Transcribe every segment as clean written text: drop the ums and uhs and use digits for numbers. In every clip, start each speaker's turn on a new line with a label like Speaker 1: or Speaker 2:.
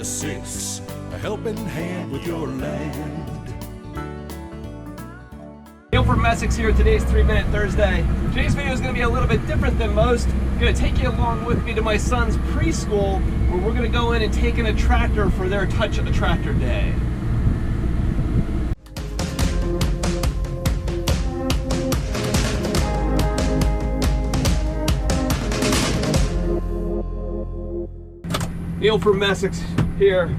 Speaker 1: 6, a helping hand with your land.
Speaker 2: Neil from Essex here. Today's 3-Minute Thursday. Today's video is going to be a little bit different than most. I'm going to take you along with me to my son's preschool, where we're going to go in and take in a tractor for their Touch of the Tractor Day. Neil from Essex here.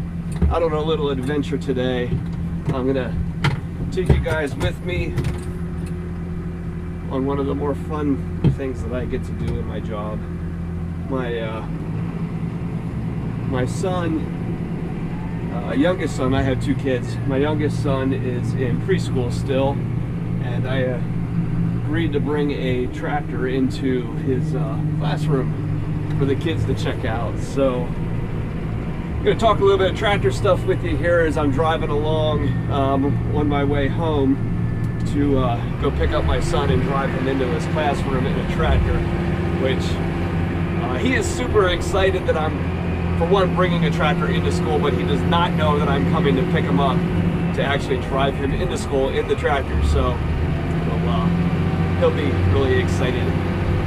Speaker 2: Out on a little adventure today. I'm gonna take you guys with me on one of the more fun things that I get to do in my job. My son, youngest son, I have 2 kids. My youngest son is in preschool still, and I agreed to bring a tractor into his classroom for the kids to check out. So I'm going to talk a little bit of tractor stuff with you here as I'm driving along on my way home to go pick up my son and drive him into his classroom in a tractor, which he is super excited that I'm, for one, bringing a tractor into school, but he does not know that I'm coming to pick him up to actually drive him into school in the tractor. So he'll be really excited.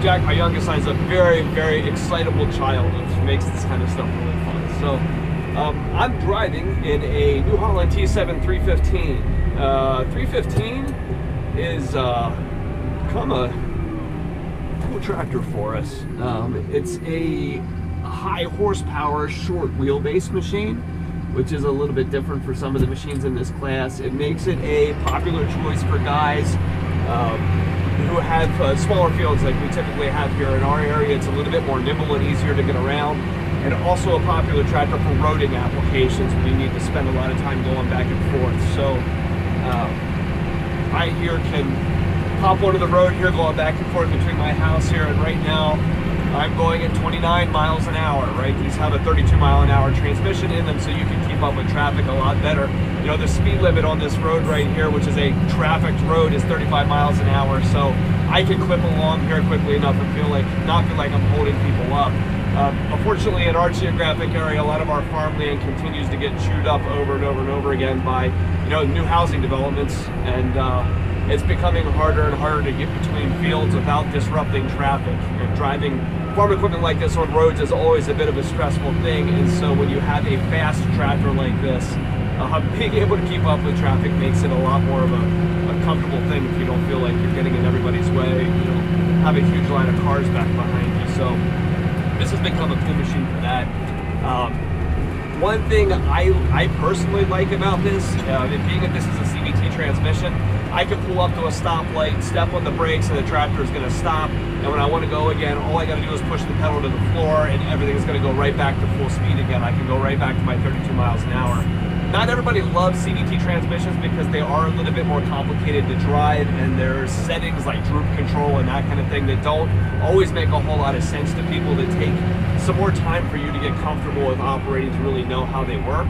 Speaker 2: Jack, my youngest son, is a very, very excitable child, which makes this kind of stuff really fun. So I'm driving in a new Holland T7.315. 315 is become a cool tractor for us. It's a high horsepower, short wheelbase machine, which is a little bit different for some of the machines in this class. It makes it a popular choice for guys who have smaller fields like we typically have here in our area. It's a little bit more nimble and easier to get around, and also a popular tractor for roading applications when you need to spend a lot of time going back and forth. So I here can hop onto the road here, going back and forth between my house here, and right now I'm going at 29 miles an hour, right? These have a 32-mile-an-hour transmission in them, so you can keep up with traffic a lot better. You know, the speed limit on this road right here, which is a trafficked road, is 35 miles an hour, so I can clip along here quickly enough and not feel like I'm holding people up. Unfortunately, in our geographic area, a lot of our farmland continues to get chewed up over and over and over again by, you know, new housing developments, and it's becoming harder and harder to get between fields without disrupting traffic. You know, driving farm equipment like this on roads is always a bit of a stressful thing, and so when you have a fast tractor like this, being able to keep up with traffic makes it a lot more of a comfortable thing if you don't feel like you're getting in everybody's way. You don't have a huge line of cars back behind you. So this has become a cool machine for that. One thing I personally like about this, being that this is a CVT transmission, I can pull up to a stoplight, step on the brakes, and the tractor is going to stop. And when I want to go again, all I got to do is push the pedal to the floor, and everything is going to go right back to full speed again. I can go right back to my 32 miles an hour. Not everybody loves CVT transmissions because they are a little bit more complicated to drive, and there's settings like droop control and that kind of thing that don't always make a whole lot of sense to people, that take some more time for you to get comfortable with operating to really know how they work.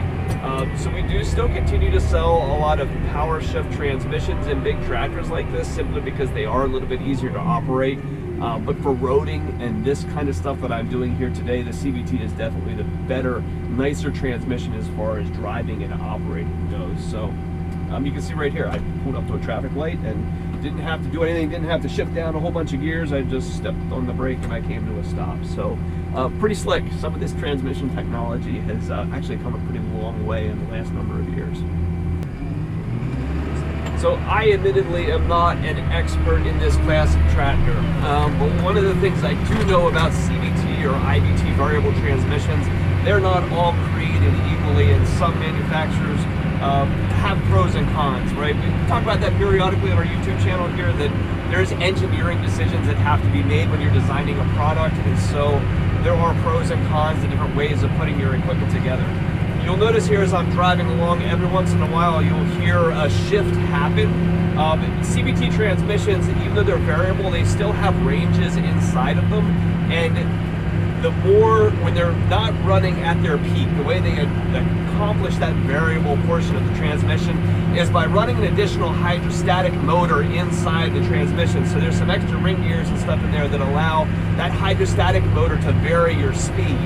Speaker 2: So we do still continue to sell a lot of power shift transmissions in big tractors like this, simply because they are a little bit easier to operate. But for roading and this kind of stuff that I'm doing here today, the CVT is definitely the better, nicer transmission as far as driving and operating goes. So you can see right here, I pulled up to a traffic light and didn't have to do anything, didn't have to shift down a whole bunch of gears. I just stepped on the brake and I came to a stop. So pretty slick. Some of this transmission technology has actually come a pretty long way in the last number of years. So I admittedly am not an expert in this class of tractor, but one of the things I do know about CVT or IVT variable transmissions, they're not all created equally, and some manufacturers have pros and cons, right? We talk about that periodically on our YouTube channel here, that there's engineering decisions that have to be made when you're designing a product, and so there are pros and cons to different ways of putting your equipment together. You'll notice here as I'm driving along, every once in a while you'll hear a shift happen. CVT transmissions, even though they're variable, they still have ranges inside of them, and the more, when they're not running at their peak, the way they accomplish that variable portion of the transmission is by running an additional hydrostatic motor inside the transmission. So there's some extra ring gears and stuff in there that allow that hydrostatic motor to vary your speed.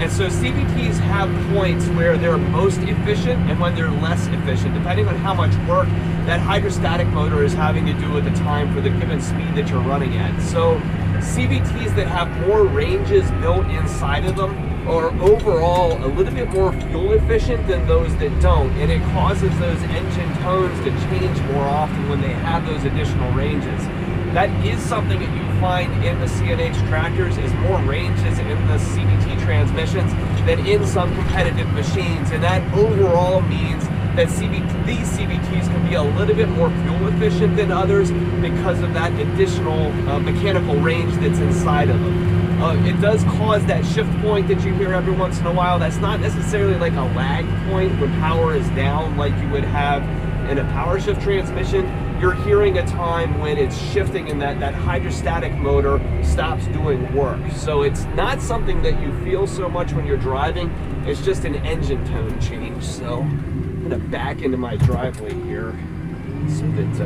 Speaker 2: And so CVTs have points where they're most efficient and when they're less efficient, depending on how much work that hydrostatic motor is having to do at the time for the given speed that you're running at. So CVTs that have more ranges built inside of them are overall a little bit more fuel efficient than those that don't, and it causes those engine tones to change more often when they have those additional ranges. That is something that you find in the CNH tractors, is more ranges in the CVT transmissions than in some competitive machines, and that overall means that these CVTs can be a little bit more fuel efficient than others because of that additional mechanical range that's inside of them. It does cause that shift point that you hear every once in a while. That's not necessarily like a lag point when power is down like you would have in a power shift transmission. You're hearing a time when it's shifting and that hydrostatic motor stops doing work. So it's not something that you feel so much when you're driving. It's just an engine tone change. So I'm gonna back into my driveway here so that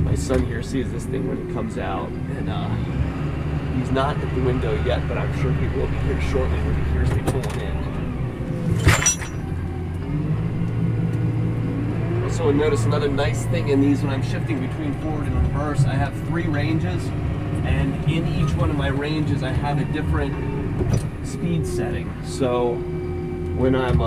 Speaker 2: my son here sees this thing when it comes out. And he's not at the window yet, but I'm sure he will be here shortly when he hears me pulling in. Also, notice another nice thing in these when I'm shifting between forward and reverse, I have 3 ranges, and in each one of my ranges I have a different speed setting. So when I'm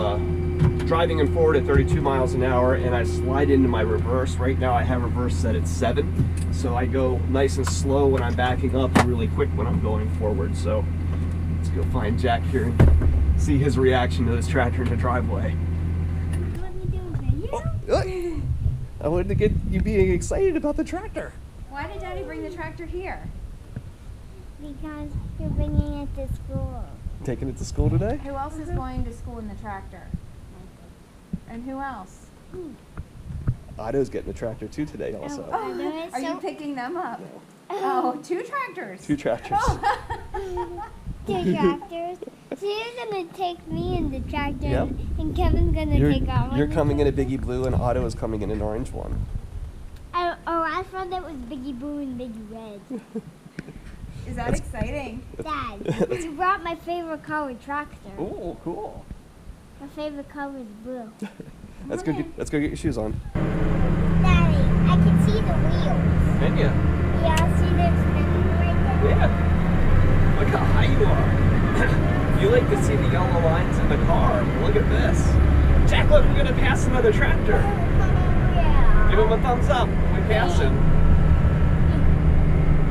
Speaker 2: driving in forward at 32 miles an hour and I slide into my reverse, right now I have reverse set at 7. So I go nice and slow when I'm backing up and really quick when I'm going forward. So let's go find Jack here and see his reaction to this tractor in the driveway. I wanted to get you being excited about the tractor.
Speaker 3: Why did Daddy bring the tractor here?
Speaker 4: Because you're bringing it to school.
Speaker 2: Taking it to school today?
Speaker 3: Who else is going to school in the tractor? And who else?
Speaker 2: Otto's getting a tractor too today also.
Speaker 3: Oh, are you picking them up? Oh, 2 tractors.
Speaker 2: 2 tractors.
Speaker 3: Oh.
Speaker 4: 2 tractors. So you're gonna take me in the tractor,
Speaker 2: Yep.
Speaker 4: and Kevin's gonna take our one.
Speaker 2: You're coming in a Biggie Blue and Otto is coming in an orange one.
Speaker 4: I thought that was Biggie Blue and Biggie Red.
Speaker 3: Is that exciting?
Speaker 4: Dad, you brought my favorite color tractor.
Speaker 2: Oh, cool.
Speaker 4: My favorite color is blue.
Speaker 2: Let's go get your shoes on.
Speaker 4: Daddy, I can see the wheels.
Speaker 2: Can you?
Speaker 4: Yeah, see they're spinning right there.
Speaker 2: Yeah. Look how high you are. You like to see the yellow lines in the car. Look at this. Jack, look, we're gonna pass another tractor.
Speaker 4: Yeah.
Speaker 2: Give him a thumbs up. We pass him.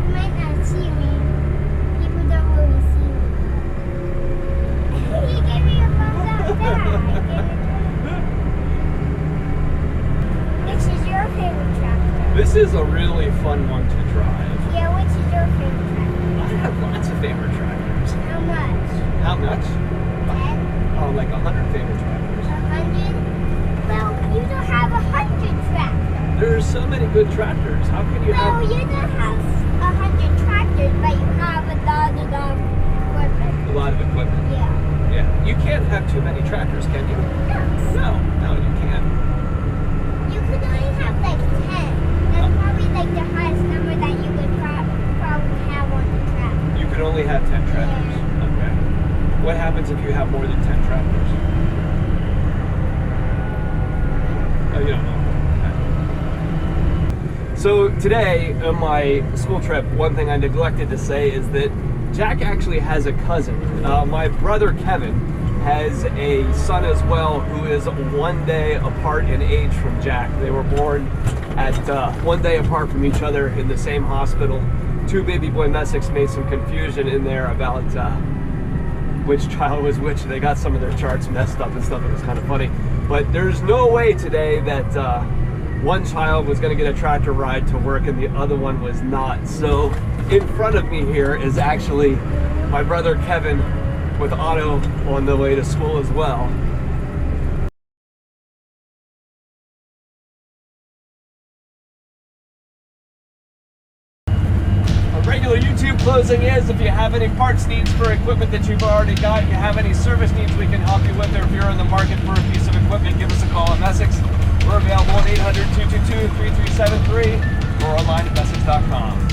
Speaker 4: You might not see me. People don't really see me. He gave me a thumbs up back. Which is your favorite tractor?
Speaker 2: This is a really fun one to drive.
Speaker 4: Yeah, which is your favorite tractor?
Speaker 2: I have lots of favorite tractors.
Speaker 4: How much?
Speaker 2: How much?
Speaker 4: 10?
Speaker 2: Oh, like 100 favorite tractors.
Speaker 4: 100? Well, you don't have 100 tractors.
Speaker 2: There are so many good tractors. How can you
Speaker 4: Well,
Speaker 2: have...
Speaker 4: you don't have 100 tractors, but you have a lot of equipment.
Speaker 2: A lot of equipment.
Speaker 4: Yeah.
Speaker 2: Yeah. You can't have too many tractors, can you? No, you can't.
Speaker 4: You could only have like 10. That's probably like the highest number that you would probably have on the track.
Speaker 2: You can only have 10 tractors. Okay. What happens if you have more than 10 tractors? Oh, you don't know. Okay. So today on my school trip, one thing I neglected to say is that Jack actually has a cousin. My brother Kevin has a son as well who is 1 day apart in age from Jack. They were born at 1 day apart from each other in the same hospital. 2 baby boy Messick's made some confusion in there about which child was which. They got some of their charts messed up and stuff. It was kind of funny. But there's no way today that one child was going to get a tractor ride to work and the other one was not. So in front of me here is actually my brother Kevin with Otto on the way to school as well. A regular YouTube closing is if you have any parts needs for equipment that you've already got, you have any service needs we can help you with, or if you're in the market for a piece of equipment, give us a call at Messick's. We're available at 800-222-3373 or online at Messick's.com.